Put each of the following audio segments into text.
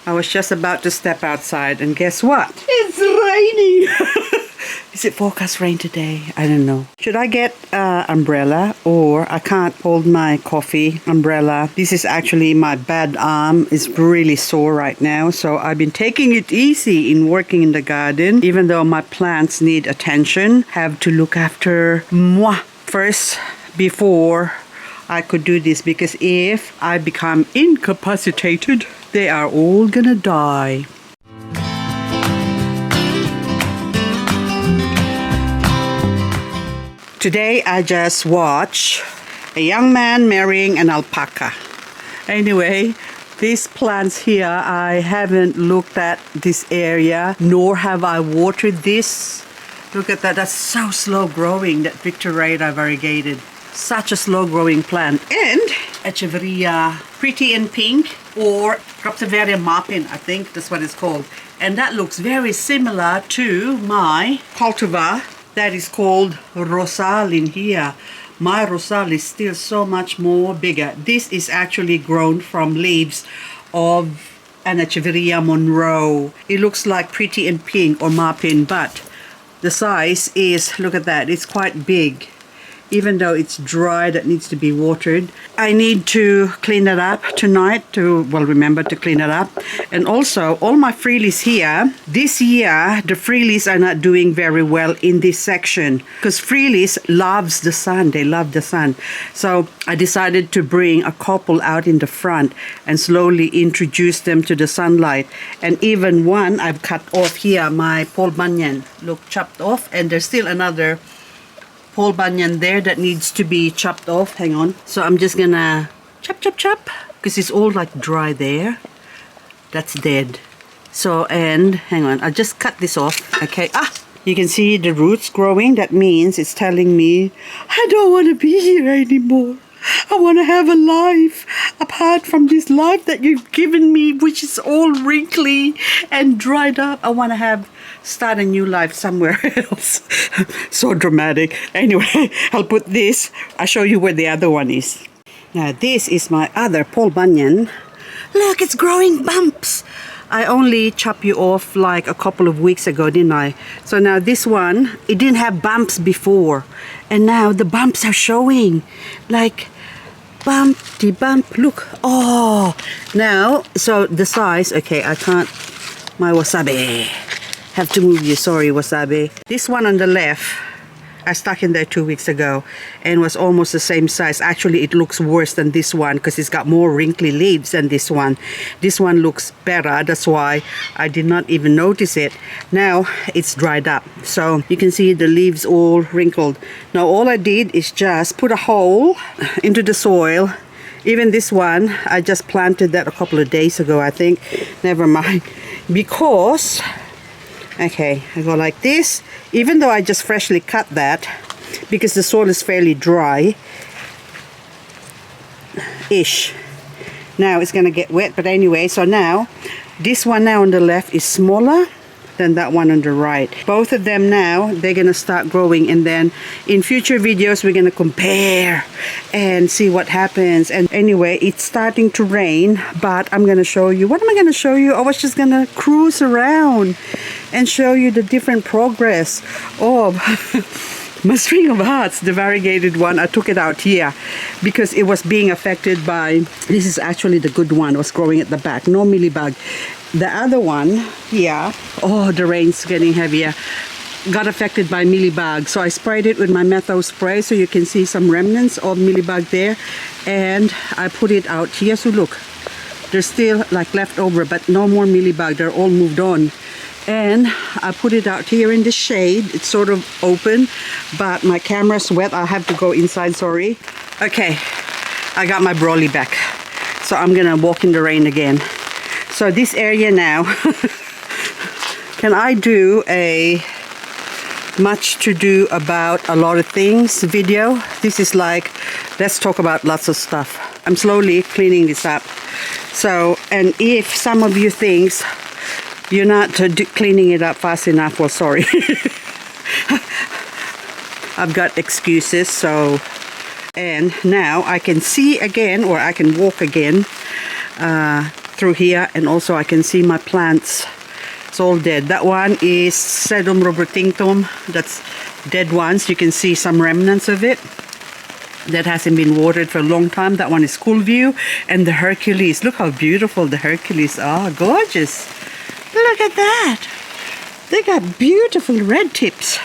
I was just about to step outside and guess what? It's raining! Is it forecast rain today? I don't know. Should I get an umbrella or I can't hold my coffee umbrella? This is actually my bad arm. It's really sore right now. So I've been taking it easy in working in the garden. Even though my plants need attention, have to look after moi first before I could do this, because if I become incapacitated, they are all gonna die. Today I just watched a young man marrying an alpaca. Anyway, these plants here, I haven't looked at this area, nor have I watered this. Look at that, that's so slow growing, that Victorina variegated. Such a slow growing plant. And Echeveria pretty in pink, or Euphorbia Marpin, I think that's what it's called. And that looks very similar to my cultivar that is called Rosal in here. My Rosal is still so much more bigger. This is actually grown from leaves of an Echeveria Monroe. It looks like pretty in pink or Marpin, but the size is, look at that, it's quite big. Even though it's dry, that needs to be watered. I need to clean it up tonight remember to clean it up. And also, all my Frillies here, this year, the Frillies are not doing very well in this section because Frillies loves the sun. They love the sun. So I decided to bring a couple out in the front and slowly introduce them to the sunlight. And even one I've cut off here, my Paul Bunyan, look, chopped off. And there's still another Paul Bunyan there that needs to be chopped off. Hang on. So I'm just gonna chop because it's all like dry there. That's dead. So, and hang on, I'll just cut this off. Okay. You can see the roots growing. That means it's telling me I don't want to be here anymore. I want to have a life apart from this life that you've given me, which is all wrinkly and dried up. I want to start a new life somewhere else. So dramatic. Anyway, I'll put this. I'll show you where the other one is. Now, this is my other Paul Bunyan. Look, it's growing bumps. I only chopped you off like a couple of weeks ago, didn't I? So now this one, it didn't have bumps before. And now the bumps are showing. Like, bumpty bump, look. Oh, now, so the size, okay, I can't, my wasabi. Have to move you, sorry, wasabi. This one on the left, I stuck in there 2 weeks ago and was almost the same size. Actually, it looks worse than this one because it's got more wrinkly leaves than this one. This one looks better, that's why I did not even notice it. Now, it's dried up. So, you can see the leaves all wrinkled. Now, all I did is just put a hole into the soil. Even this one, I just planted that a couple of days ago, I think. Never mind. Because, okay, I go like this. Even though I just freshly cut that, because the soil is fairly dry-ish. Now it's gonna get wet, but anyway, so now, this one now on the left is smaller than that one on the right. Both of them now, they're gonna start growing, and then in future videos, we're gonna compare and see what happens. And anyway, it's starting to rain, but I'm gonna show you. What am I gonna show you? I was just gonna cruise around and show you the different progress of my string of hearts, the variegated one. I took it out here because it was being affected by, this is actually the good one, it was growing at the back, no mealybug. The other one here, oh, the rain's getting heavier, got affected by mealybug. So I sprayed it with my metho spray, so you can see some remnants of mealybug there. And I put it out here, so look, there's still like left over, but no more mealybug, they're all moved on. And I put it out here in the shade. It's sort of open, but my camera's wet. I'll have to go inside, sorry. Okay, I got my brolly back. So I'm gonna walk in the rain again. So this area now, can I do a much to do about a lot of things video? This is like, let's talk about lots of stuff. I'm slowly cleaning this up. So, and if some of you think you're not cleaning it up fast enough, well, sorry. I've got excuses, so, and now I can see again, or I can walk again. through here, and also I can see my plants. It's all dead. That one is Sedum rubrotinctum. That's dead ones. You can see some remnants of it. That hasn't been watered for a long time. That one is Cool View. And the Hercules. Look how beautiful the Hercules are. Gorgeous. Look at that. They got beautiful red tips.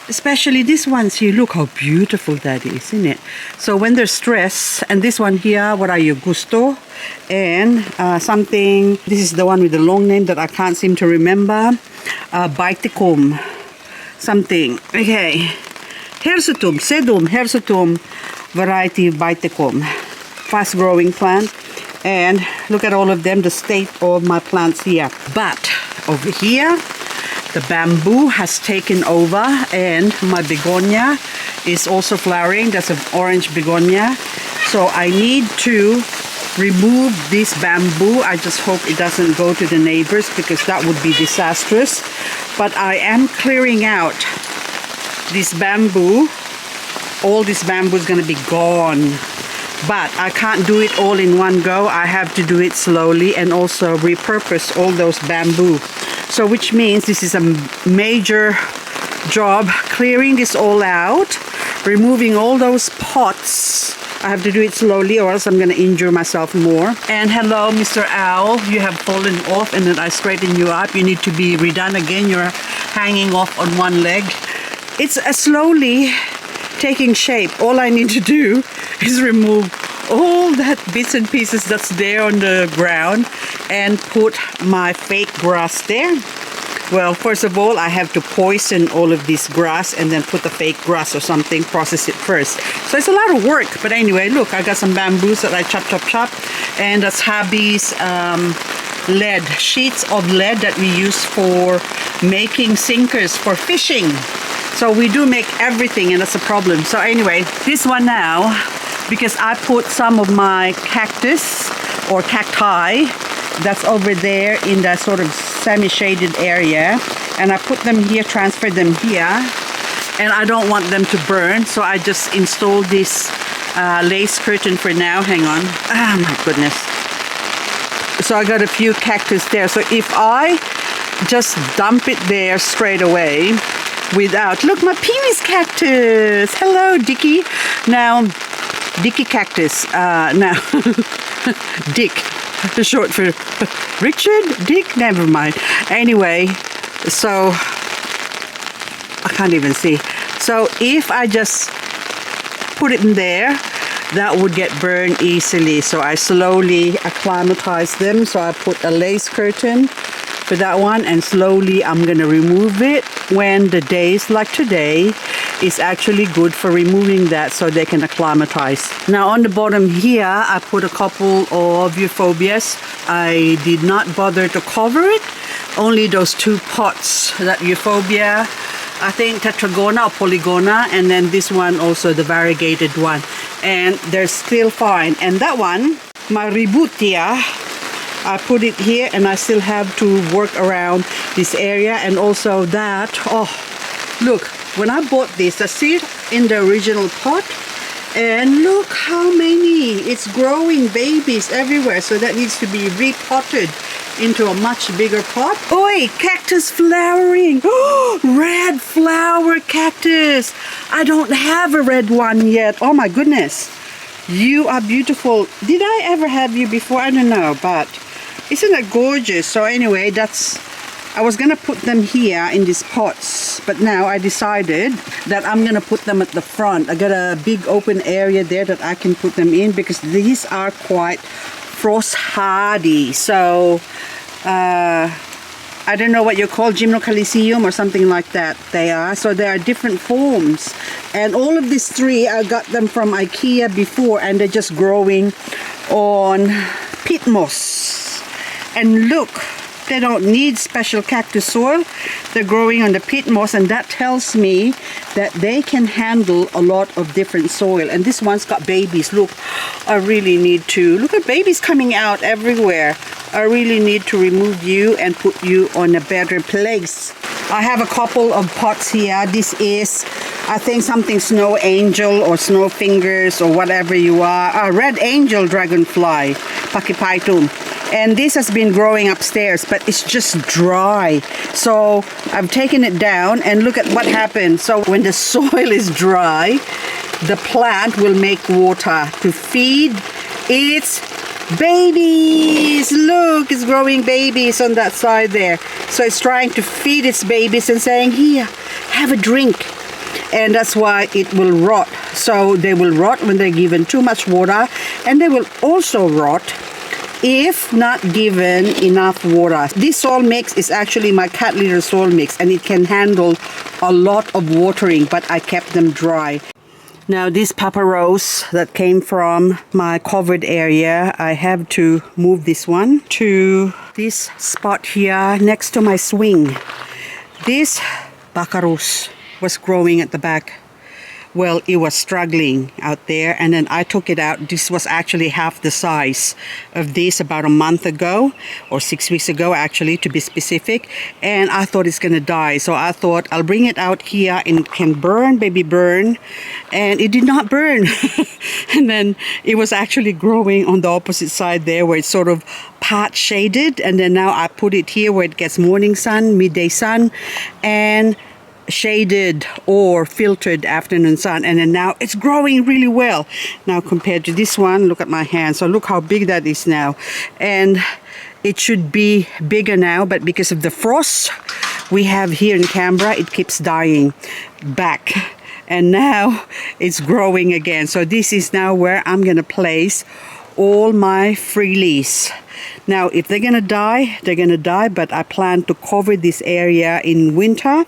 Especially these ones here. Look how beautiful that is, isn't it? So when they're stressed, and this one here, what are you? Gusto. And something, this is the one with the long name that I can't seem to remember. Biticum. Something. Okay. Hirsutum, Sedum, Hirsutum variety Biticum. Fast growing plant. And look at all of them, the state of my plants here. But over here, the bamboo has taken over, and my begonia is also flowering. That's an orange begonia. So I need to remove this bamboo. I just hope it doesn't go to the neighbors, because that would be disastrous. But I am clearing out this bamboo. All this bamboo is going to be gone, but I can't do it all in one go. I have to do it slowly and also repurpose all those bamboo. So which means this is a major job, clearing this all out, removing all those pots. I have to do it slowly or else I'm going to injure myself more. And hello, Mr. Owl, you have fallen off, and then I straighten you up. You need to be redone again. You're hanging off on one leg. It's slowly taking shape. All I need to do is remove all that bits and pieces that's there on the ground and put my fake grass there. Well, first of all, I have to poison all of this grass and then put the fake grass or something, process it first. So it's a lot of work. But anyway, look, I got some bamboos that I chop. And that's hubby's lead, sheets of lead that we use for making sinkers for fishing. So we do make everything, and that's a problem. So anyway, this one now, because I put some of my cactus or cacti that's over there in that sort of semi-shaded area, and I put them here, transferred them here, and I don't want them to burn, so I just installed this lace curtain for now. Hang on. Oh my goodness. So I got a few cactus there. So if I just dump it there straight away without, look, my penis cactus. Hello, Dicky. Now, Dicky cactus. Now, Dick. Short for Richard? Dick? Never mind. Anyway, so I can't even see. So if I just put it in there, that would get burned easily. So I slowly acclimatize them. So I put a lace curtain for that one, and slowly I'm going to remove it when the days like today is actually good for removing that, so they can acclimatize. Now on the bottom here, I put a couple of Euphorbias. I did not bother to cover it, only those two pots, that Euphorbia, I think tetragona or polygona, and then this one also, the variegated one, and they're still fine. And that one, my Rebutia, I put it here, and I still have to work around this area. And also that, oh look, when I bought this, I see it in the original pot, and look how many, it's growing babies everywhere. So that needs to be repotted into a much bigger pot. Oi, cactus flowering. Oh, red flower cactus. I don't have a red one yet. Oh my goodness, you are beautiful. Did I ever have you before? I don't know, but isn't that gorgeous? So anyway, that's, I was gonna put them here in these pots, but now I decided that I'm gonna put them at the front. I got a big open area there that I can put them in, because these are quite frost hardy. So I don't know what you call Gymnocalcium or something like that. They are, so there are different forms, and all of these three, I got them from IKEA before, and they're just growing on peat moss. And look, they don't need special cactus soil. They're growing on the peat moss, and that tells me that they can handle a lot of different soil. And this one's got babies. Look, I really need to, look at babies coming out everywhere. I really need to remove you and put you on a better place. I have a couple of pots here. This is I think something snow angel or snow fingers or whatever you are. Red angel dragonfly, pakipaitum. And this has been growing upstairs, but it's just dry. So I've taken it down and look at what happened. So when the soil is dry, the plant will make water to feed its babies. Look, it's growing babies on that side there. So it's trying to feed its babies and saying, here, have a drink. And that's why it will rot. So they will rot when they're given too much water, and they will also rot if not given enough water. This soil mix is actually my cat litter soil mix, and it can handle a lot of watering, but I kept them dry. Now this Papa Rose that came from my covered area, I have to move this one to this spot here next to my swing. This Baccarus was growing at the back. Well, it was struggling out there, and then I took it out. This was actually half the size of this about a month ago, or 6 weeks ago actually, to be specific, and I thought it's gonna die. So I thought I'll bring it out here and it can burn, baby burn, and it did not burn. And then it was actually growing on the opposite side there where it's sort of part shaded, and then now I put it here where it gets morning sun, midday sun, and shaded or filtered afternoon sun, and then now it's growing really well now compared to this one. Look at my hand, so look how big that is now, and it should be bigger now, but because of the frost we have here in Canberra, it keeps dying back, and now it's growing again. So this is now where I'm gonna place all my Frillies. Now if they're gonna die, they're gonna die, but I plan to cover this area in winter,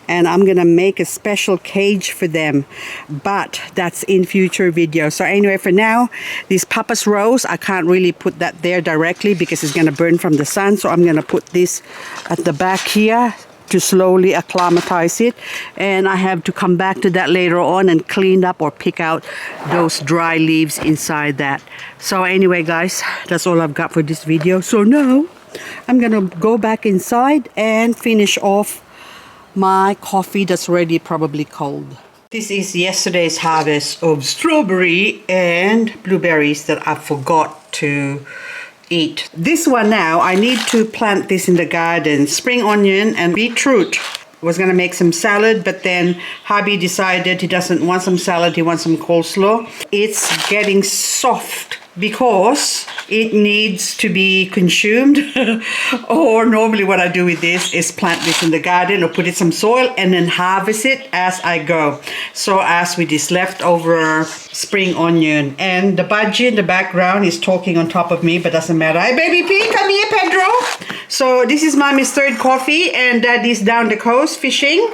and I'm gonna make a special cage for them, but that's in future videos. So anyway, for now, this Papa's Rose, I can't really put that there directly because it's gonna burn from the sun, so I'm gonna put this at the back here to slowly acclimatize it, and I have to come back to that later on and clean up or pick out those dry leaves inside that. So anyway guys, that's all I've got for this video. So now I'm gonna go back inside and finish off my coffee that's already probably cold. This is yesterday's harvest of strawberry and blueberries that I forgot to eat. This one now, I need to plant this in the garden. Spring onion and beetroot. Was gonna make some salad, but then hubby decided he doesn't want some salad, he wants some coleslaw. It's getting soft because it needs to be consumed. Or normally what I do with this is plant this in the garden or put it some soil and then harvest it as I go. So as with this leftover spring onion, and the budgie in the background is talking on top of me, but doesn't matter. Hey baby P, come here Pedro. So this is mommy's third coffee, and daddy's down the coast fishing.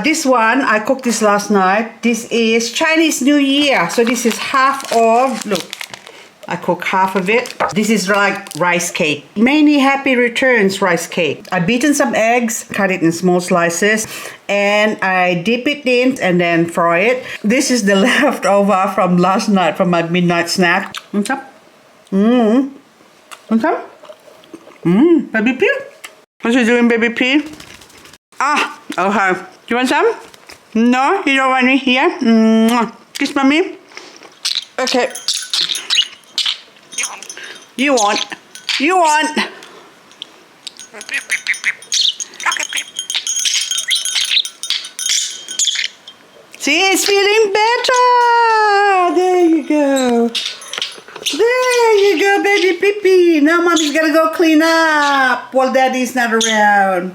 This one, I cooked this last night. This is Chinese New Year. So this is half of, look, I cook half of it. This is like rice cake. Many happy returns rice cake. I've beaten some eggs, cut it in small slices, and I dip it in and then fry it. This is the leftover from last night, from my midnight snack. What's up? What's up? Baby P? What you doing, baby P? Ah, okay. Do you want some? No, you don't want me here? Kiss mommy. Okay. You want. You want. See, it's feeling better. There you go. There you go, baby Pippi. Now mommy's gotta go clean up while daddy's not around.